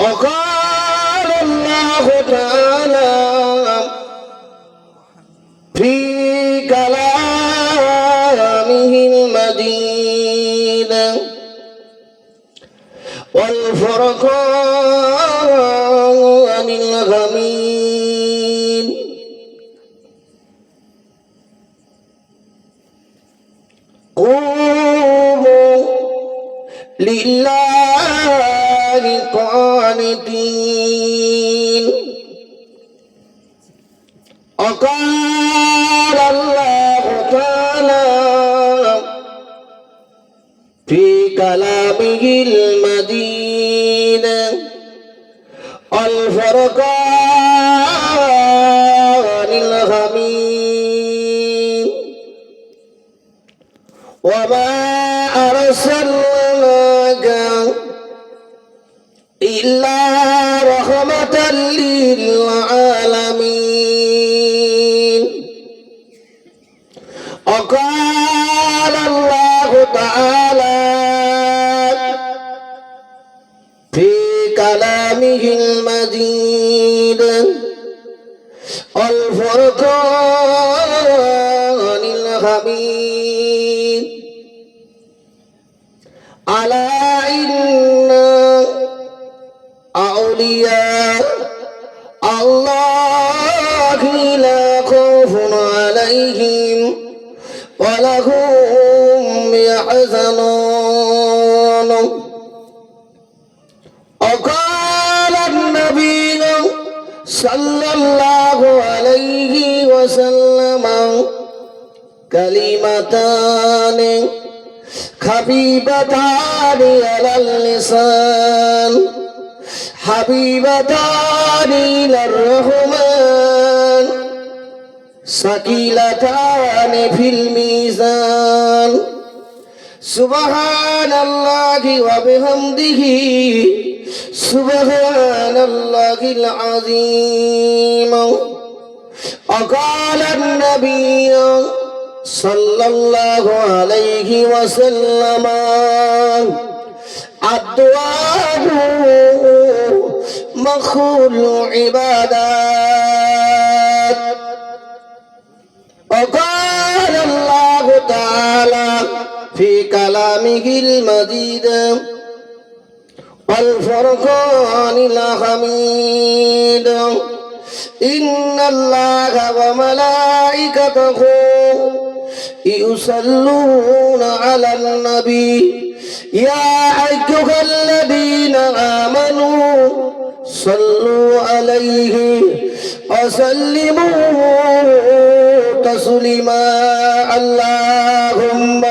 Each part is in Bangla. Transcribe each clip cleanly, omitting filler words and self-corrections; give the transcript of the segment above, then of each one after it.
وقال الله تعالى في كلامه المجيد والفرقان الحميد قوموا لله قانتين. وقال الله تعالى في كلامه المجيد والفرقان الحميد وما أرسلناك إلا رحمة للعالمين. وقال الله تعالى في كلامه المجيد والفرقان الحميد ألا إن أولياء الله لا خوف عليهم ولا هم يحزنون. وقال النبي صلى الله عليه وسلم كلمتان خفيفتان على اللسان حبيبتان إلى الرحمن ثقيلتان في الميزان سبحان الله وبحمده سبحان الله العظيم. وقال النبي صلى الله عليه وسلم الدعاء مخول عبادات. وقال الله تعالى في كلامه المجيد والفرقان الحميد إن الله وملائكته يصلون على النبي يا أيها الذين آمنوا صلوا عليه وسلموا تسليما. اللهم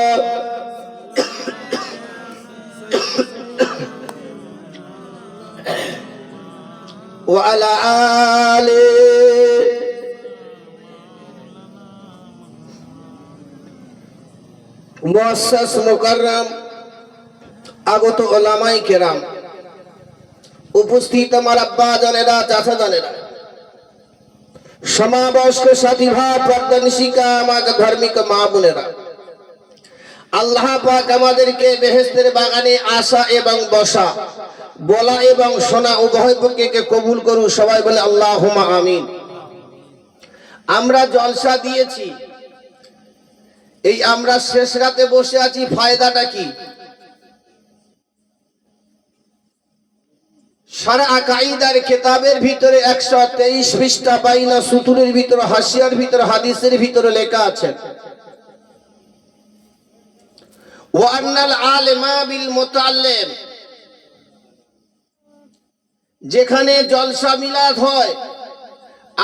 وعلى آله মুআসসাস মুকাররম আগত উলামায়ে কেরাম উপস্থিত আমার আব্বা জানেরা চাচা জানেরা সমাবয়স্ক সাথী ভাই প্রজ্ঞানিশিকা আমার ধার্মিক মা বোনেরা আল্লাহ পাক আমাদেরকে বেহেশতের বাগানে আসা এবং বসা বলা এবং শোনা উভয় পক্ষকে কবুল করুন সবাই বলে আল্লাহুম্মা আমিন। আমরা জলসা দিয়েছি এই আমরা শেষ রাতে বসে আছি ফায়দাটা কি? সারা আকাইদার কিতাবের ভিতরে 123 পৃষ্ঠা বাইনা সুতুরের ভিতরে হাসিয়ার ভিতরে হাদিসের ভিতরে লেখা আছে ওয়া আন্নাল আলিমা বিল মুতাআল্লিম যেখানে জলসা মিলাদ হয়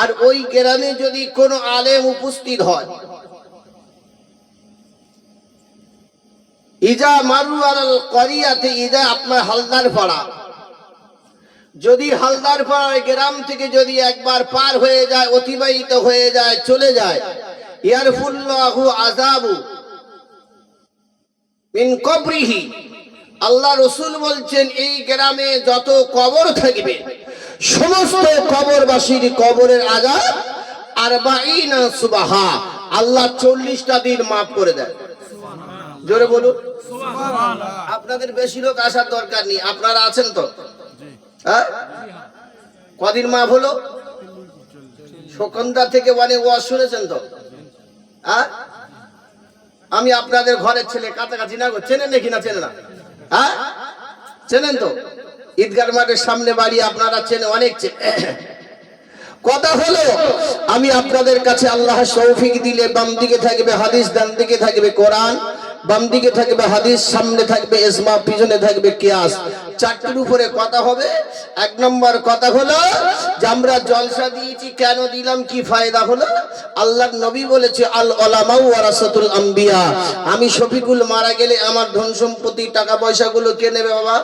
আর ওই গ্রামে যদি কোনো আলেম উপস্থিত হয় ইজা মারু আলাল ক্বরিয়াতে ইজা আপনার হালদার পাড়া যদি হালদার পাড়ার গ্রাম থেকে যদি একবার পার হয়ে যায় অতিবাহিত হয়ে যায় চলে যায় ইয়ারফুল্লাহু আযাবু মিন কবরিহি আল্লাহ রাসূল বলছেন এই গ্রামে যত কবর থাকবে সমস্ত কবরবাসীর কবরের আযাব 40 সুবহা আল্লাহ 40টা দিন maaf করে দেয়। জোরে বলুন সুবহানাল্লাহ। আপনাদের বেশি লোক আসার দরকার নেই, আপনারা আছেন তো? হ্যাঁ, কদিন মাপ হলো? সকালটা থেকে অনেক ওয়াজ শুনেছেন তো। হ্যাঁ, আমি আপনাদের ঘরের ছেলে, কাছাকাছি না, চেনেন নাকি না চেনে না? হ্যাঁ, চেনেন তো, ঈদগার মাঠের সামনে বাড়ি, আপনারা চেনে, অনেক কথা হলো, আমি আপনাদের কাছে আল্লাহ তৌফিক দিলে বাম দিকে থাকবে হাদিস, ডান দিকে থাকবে কোরআন, বাম দিকে থাকবে হাদিস, সামনে থাকবে ইজমা, পিছনে থাকবে কিয়াস, চারটির উপরে কথা হবে। এক নম্বর কথা হলো যে আমরা জলসা দিয়েছি, কেন দিলাম, কি ফায়দা হলো? আল্লাহর নবী বলেছে আল উলামা ওয়ারাসাতুল আম্বিয়া, আমি শফিকুল মারা গেলে আমার ধন সম্পত্তি, টাকা পয়সা গুলো কে নেবে বাবা?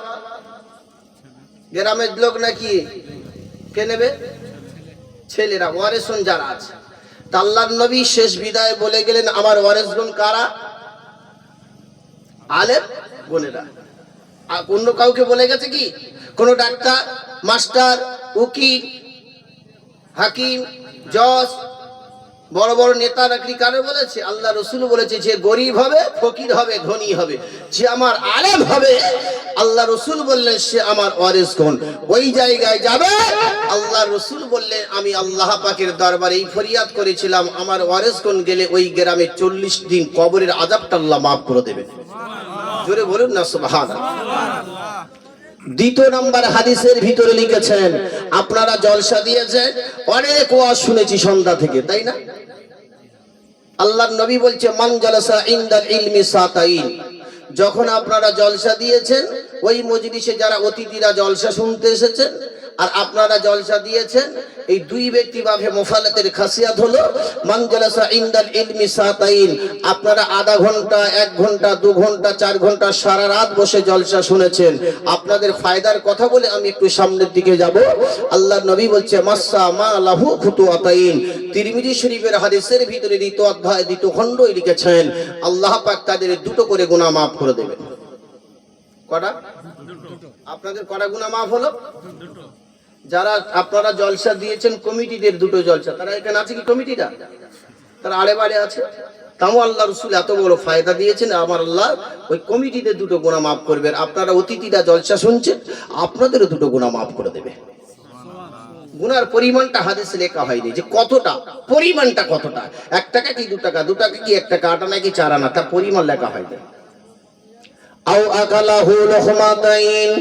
গ্রামের লোক নাকি? কে নেবে? ছেলেরা, ওয়ারেসন যারা আছে। আল্লাহর নবী শেষ বিদায় বলে গেলেন আমার ওয়ারেসগণ কারা? আলেম বোনেরা। আর অন্য কাউকে বলে গেছে কি? কোন ডাক্তার, মাস্টার, উকিল, হাকিম, জজ, বড় বড় নেতা নাকি কারে বলেছে? আল্লাহ রসুল বলেছে যে গরিব হবে, ফকির হবে, ধনী হবে, যে আমার আলেম হবে, আল্লাহ রসুল বললেন সে আমার ওয়ারিসগণ। ওই জায়গায় যাবে। আল্লাহ রসুল বললেন আমি আল্লাহ পাকের দরবারে এই ফরিয়াদ করেছিলাম আমার ওয়ারিসগণ গেলে ওই গ্রামে 40 দিন কবরের আযাবটা আল্লাহ মাফ করে দেবেন। জোরে বলুন না সুবহানাল্লাহ। দ্বিতীয় নাম্বার হাদিসের ভিতরে লিখেছেন আপনারা জলসা দিয়েছেন, অনেক ওয়াজ শুনেছি সন্ধ্যা থেকে, তাই না? আল্লাহর নবী বলছে মান জালাসা ইনদাল ইলমি সাতাইন, যখন আপনারা জলসা দিয়েছেন ওই মজলিসে যারা অতিথিরা জলসা শুনতে এসেছেন আর আপনারা জলসা দিয়েছেন, এই দুই ব্যক্তি ভাবে মুফালাতের খাসিয়াত হলো মান জালাসা ইনদাল ইলমি সাতাইন, আপনারা আধা ঘন্টা, 1 ঘন্টা, 2 ঘন্টা, 4 ঘন্টা, সারা রাত বসে জলসা শুনেছেন। আপনাদের ফায়দার কথা বলে আমি একটু সামনের দিকে যাব। আল্লাহর নবী বলছে মাসা মা লাহু খুতুআতাইন, তিরমিজি শরীফের হাদিসের ভিতরে 2 অধ্যায় 2 খণ্ডই লিখেছেন আল্লাহ পাক তাদের 2টো করে গুনাহ মাফ করে দেবেন। কটা? আপনাদের কটা গুনাহ মাফ হলো? যারা আপনারা জলসা দিয়েছেন কমিটিদের 2টো জলসা, তারা এখানে আছে কি কমিটিটা? তারা আড়ে বাড়ে আছে। তাও আল্লাহ রসুল এত বড় ফায়দা দিয়েছেন, আমার আল্লাহ ওই কমিটিদের 2টো গুনাহ মাফ করবেন। আপনারা অতিথিরা জলসা শুনছেন, আপনাদেরও 2টো গুনাহ মাফ করে দেবে। গুনার পরিমাণটা হাদিসে লেখা হয়নি যে কতটা, পরিমাণটা কতটা, 1 টাকা কি 2 টাকা, 2 টাকা কি 1 টাকা, 8 আনা কি 4 আনা, তার পরিমাণ লেখা হয়নি। আও আকালাহু লুহমাতাইন,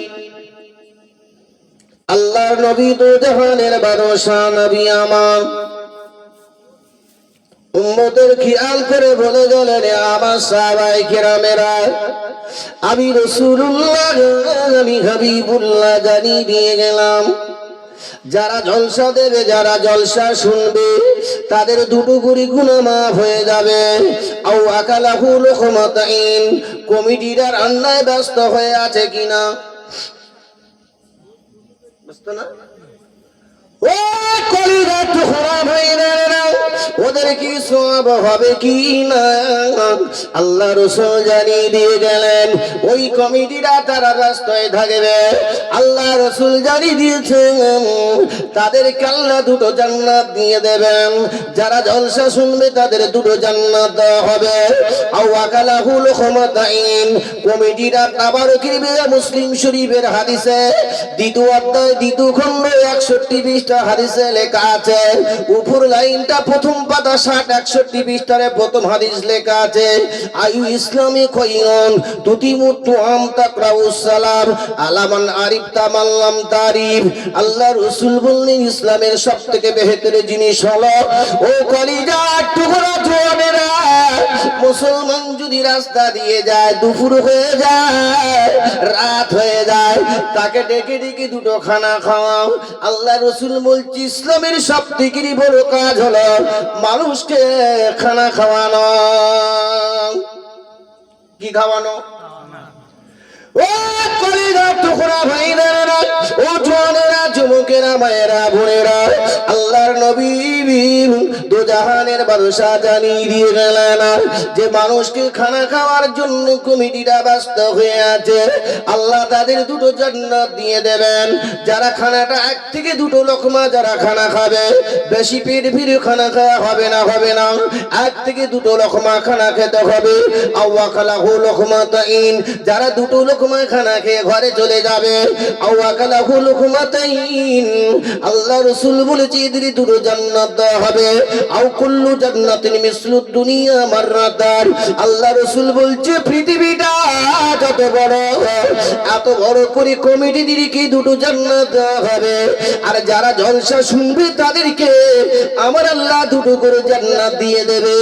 আল্লাহর নবী তো জাহানের বাদশা নবী আমার, উম্মতের খেয়াল করে বলে গেলেন আমার সাহাবায়ে কেরামেরা, আমি রাসূলুল্লাহ, আমি হাবিবুল্লাহ জানিয়ে দিয়ে গেলাম যারা জলসা দেবে, যারা জলসা শুনবে তাদের 2টো করে গুনাহ মাফ হয়ে যাবে। আও আকালাহু লুহমাতাইন, কমিটিরা রান্নায় ব্যস্ত হয়ে আছে কিনা? ব্যস্ত না? ও কলিজা টুকরা ভাইরা, ওদের কি সওয়াব হবে কি না? আল্লাহ রাসূল জানিয়ে দিয়ে গেলেন ওই কমিটিরা তারা ব্যস্ত হয়ে থাকবে। আল্লাহ রাসূল জানিয়ে দিয়েছেন তাদেরকে আল্লাহ 2টো জান্নাত দিয়ে দেবেন। যারা জলসা শুনবে তাদের 2টো জান্নাত দেওয়া হবে। আও আকালাহু লুহমাতাইন, কমিটিরা তাবারকির বিয়া মুসলিম শরীফের হাদিসে 2 অধ্যায় 2 খণ্ড 61 পৃষ্ঠা হাদিসে লেখা আছে, উপর লাইনটা প্রথম পাতা 60-61 পৃষ্ঠারে প্রথম হাদিস লেখা আছে আয়ু ইসলামী খৈরুন তুতিমুতু আম তাকরাউস সালাম আলামান আরিফতা মাল্লাম তারিফ। আল্লাহ রাসূল বললেন ইসলামের সবথেকে বেহতর জিনিস হলো ও কলিজার টুকরা জওয়ানেরা, মুসলমান যদি রাস্তা দিয়ে যায়, দুপুর হয়ে যায়, রাত হয়ে যায়, তাকে ডেকে ডেকে 2টো খানা খাওয়াও। আল্লাহ রাসূল বলছে ইসলামের সবথেকে বড় কাজ হলো মানুষকে খানা খাওয়ানো। কি খাওয়ানো? ও কলিজার টুকরা ভাইরা, ও জওয়ানেরা, যুবকেরা মায়েরা বোনেরা, আল্লাহর নবী দু জাহানের বাদশা জানিয়ে দিয়ে গেলেন যে মানুষকে খানা খাওয়ার জন্য কমিটিটা ব্যস্ত হয়ে আছে, আল্লাহ তাদের দুটো জান্নাত দিয়ে দেবেন। যারা খানাটা এক থেকে দুটো লোকমা যারা খানা খাবে, বেশি পেট ভরে খানা খাওয়া হবে না, এক থেকে দুটো লোকমা খানা খেতে হবে। আওয়া খালাহু লুকমাতাইন, যারা দুটো লোকমা খানা খেয়ে ঘরে চলে যাবে, আওয়া খালাহু লুকমাতাইন, আল্লাহ রাসূল বলেছে এদের দুটো জান্নাত দেওয়া হবে। আও কুল্লু জান্নাতিন মিসলুদ দুনিয়া মাররাতান, আল্লাহ রাসূল বলছে পৃথিবীটা যত বড়, এত বড় করে কমিটিদেরকে দুটো জান্নাত দেওয়া হবে। আর যারা জলসা শুনবে তাদেরকে আমার আল্লাহ দুটো করে জান্নাত দিয়ে দেবে।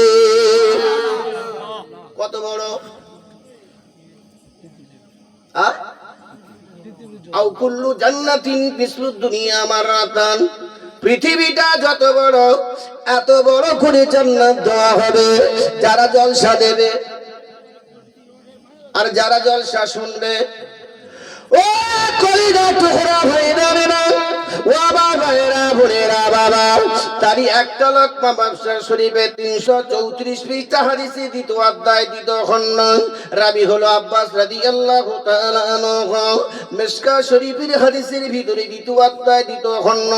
কত বড়? আও কুল্লু জান্নাতিন মিসলুদ দুনিয়া মাররাতান, পৃথিবীটা যত বড় এত বড় করে জান্নাত দেওয়া হবে যারা জলসা দেবে আর যারা জলসা শুনবে। ও কলিজা টুকরা ভাইরা, ও বাবারা বোনেরা, বাবা তারই একটা লোকমা ব্যবসা শরীফে 334 পৃষ্ঠা হাদিসে দ্বিতীয় অধ্যায় দ্বিতীয় খণ্ড, রাবি হলো আব্বাস রাদিয়াল্লাহু তাআলা আনহু। মিশকা শরীফের হাদিসের ভিতরে দ্বিতীয় অধ্যায় দ্বিতীয় খণ্ড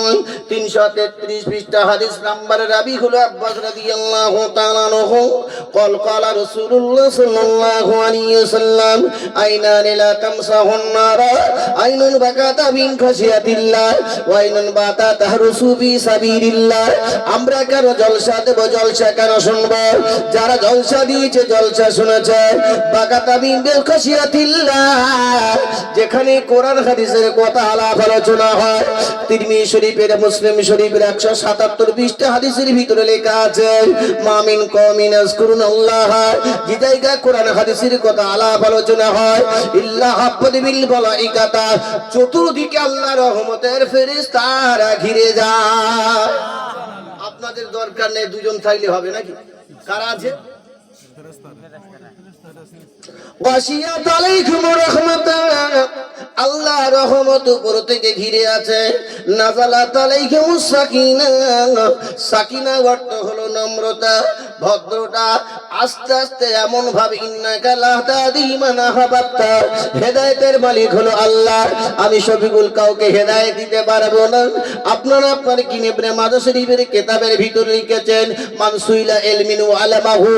333 পৃষ্ঠা হাদিস নাম্বার, রাবি হলো আব্বাস রাদিয়াল্লাহু তাআলা আনহু। قال رسول الله صلى الله عليه وسلم عينان لا تمسحن النار عين بكت من خشية الله وعين باتت تحرس في سبيل الله। আমরা কেন জলসা দেব, জলসা কেন শুনবো? যারা জলসা দিয়েছে, জলসা শুনেছে, বাকাত মিন খাশিয়াতিল্লাহ, যেখানে কোরআন হাদিসের কথা আলাপ আলোচনা হয়। তিরমিজি শরীফের, মুসলিম শরীফের 177 পৃষ্ঠা হাদিসের ভিতরে লেখা আছে মামিন কওমিন আযকুরুনাল্লাহ, যে জায়গায় কোরআন হাদিসের কথা আলাপ আলোচনা হয়, ইল্লা হাফাত বিল মালাইকাতা, চতুর্দিকে আল্লাহর রহমতের ফেরেশতারা ঘিরে যায়। আপনাদের দরকার নেই, দুজন থাকলে হবে নাকি? কারা আছে? ওয়াসিয়াত আলাইকুম রাহমাতান, আল্লাহ রহমত উপর থেকে ঘিরে আছে। নাযালাত আলাইকুমুস সাকিনা, সাকিনা অর্থ হলো নম্রতা, ভদ্রতা। আস্তে আস্তে এমন ভাবে ইন্নাকা লা তাহদি মান আহবাবতা, হেদায়েতের মালিক হলো আল্লাহ। আমি শফিকুল কাউকে হেদায়েত দিতে পারবো না। আপনারা আপনার কিনেবনে মাদা শরীফের কিতাবের ভিতরে লিখেছেন মানসুইলা ইলমিন ওয়া আলামাহু,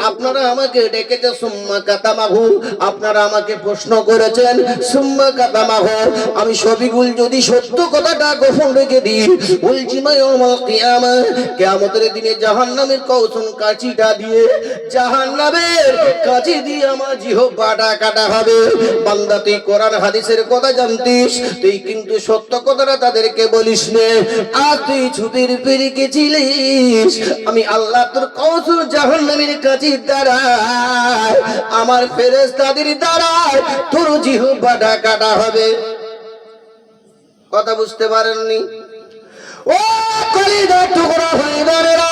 আপনারা আমাকে ডেকেছে সুম্মা কাতামাহু, আপনারা আমাকে প্রশ্ন করেছেন সুম্মা কাতামাহু। আমি শফিকুল যদি সত্য কথাটা গোপন রেখে দিই, উলজিমা ইয়াউমাল কিয়ামা, কিয়ামতের দিনে জাহান্নামের কৌশন কাঁচিটা দিয়ে, জাহান্নামের কাঁচি দিয়ে আমার জিহ্বাটা কাটা হবে। বান্দা তুই কোরআন হাদিসের কথা জানতিস, তুই কিন্তু সত্য কথাটা তাদেরকে বলিস নে। আর তুই ছুপির পেরে গেছিলিস, আমি আল্লাহ তোর কৌশল জাহান্নামের কাঁচির দ্বারা, আমার ফেরেশতাদের দ্বারা তোর জিহ্বাটা কাটা হবে। কথা বুঝতে পারেননি? ও কলিজার টুকরা ভাইরা,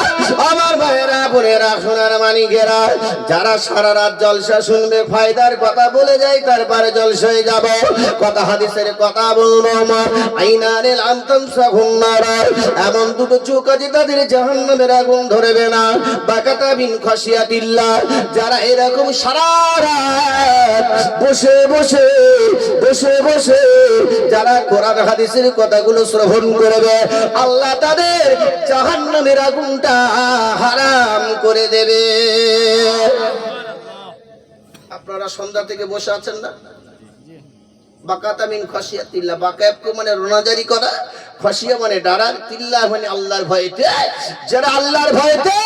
আমার ভাইরা বোনেরা, সোনার মানিকেরা, যারা সারা রাত জলসা শুনবে, ফায়দার কথা বলে যায়, তারপরে জলসায় যাব, কথা হাদিসের কথা বলবো। আমার আইনানে লামতাম সাহুন্নার, এমন দুটো চোখ আছে তাদের জাহান্নামের আগুন ধরবে না। বাকাতা বিন খাশিয়াতিল্লাহ, যারা এরকম সারা রাত বসে বসে বসে বসে যারা কোরআন হাদিসের কথাগুলো শ্রবণ করবে, আল্লাহ তাদের জাহান্নামের আগুনটা হারাম করে দেবে। আপনারা সন্ধ্যা থেকে বসে আছেন না? বাকাতা মিন খাশিয়াতিল্লাহ, বাকায়াত মানে রোনাজারি করা, খাশিয়া মানে ডরার, তিল্লাহ মানে আল্লাহর ভয়তে। যারা আল্লাহর ভয়তে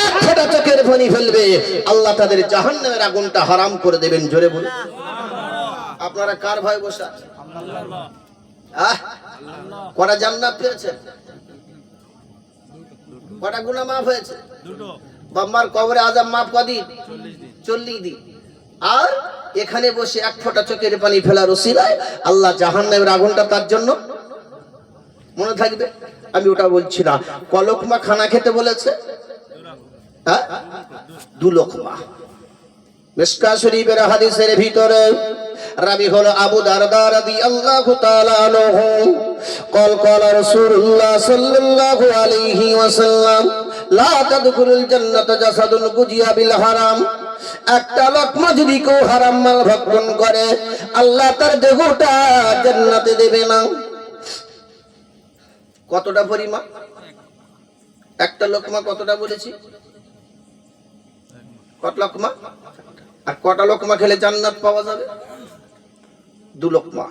এক ফোঁটা চোখের পানি ফেলবে, আল্লাহ তাদের জাহান্নামের আগুনটা হারাম করে দেবেন। জোরে বলুন। আপনারা কার ভয় বসে আছেন? কটা জান্নাত পেয়েছে? কটা গুনাহ মাফ হয়েছে? বাম্মার কবরে আযাব মাফ কদিন? 40 দিন। আর এখানে বসে এক ফোঁটা চোখের পানি ফেলার ওসিলায় আল্লাহ জাহান্নামের আগুনটা তার জন্য মনে থাকবে। আমি ওটা বলছি না। কলকমা খানা খেতে বলেছে? 2 লোকমা। মিশকা শরীফের হাদিসের ভিতরে রাবি হলো আবু দারদা রাদিয়াল্লাহু তাআলা আনহু। قال قال رسول الله صلى الله عليه وسلم لا تدخل الجنة جسد غذي بالحرام একটা লোকমা যদি কেউ হারাম মাল ভক্ষণ করে আল্লাহ তার দেহটা জান্নাতে দেবে না। কতটা পরিমাণ? একটা লোকমা কতটা বলেছি? কত লোকমা? আর কটা লোকমা খেলে জান্নাত পাওয়া যাবে? 2 লোকমা।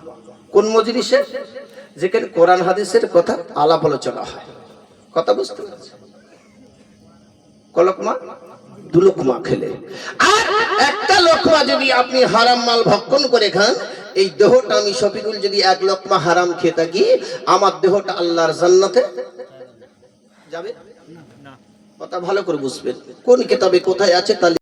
কোন মজলিসে? যেখানে কোরআন হাদিসের কথা আলাপ আলোচনা হয়। কথা বুঝতে পারছেন? ক লোকমা? 2 লোকমা খেলে। আর একটা লোকমা যদি আপনি হারাম মাল ভক্ষণ করে খান, এই দেহটা আমি শফিকুল যদি 1 লোকমা হারাম খেয়ে থাকি, আমার দেহটা আল্লাহর জান্নাতে যাবে না। কথা ভালো করে বুঝবেন। কোন কিতাবে কোথায় আছে তা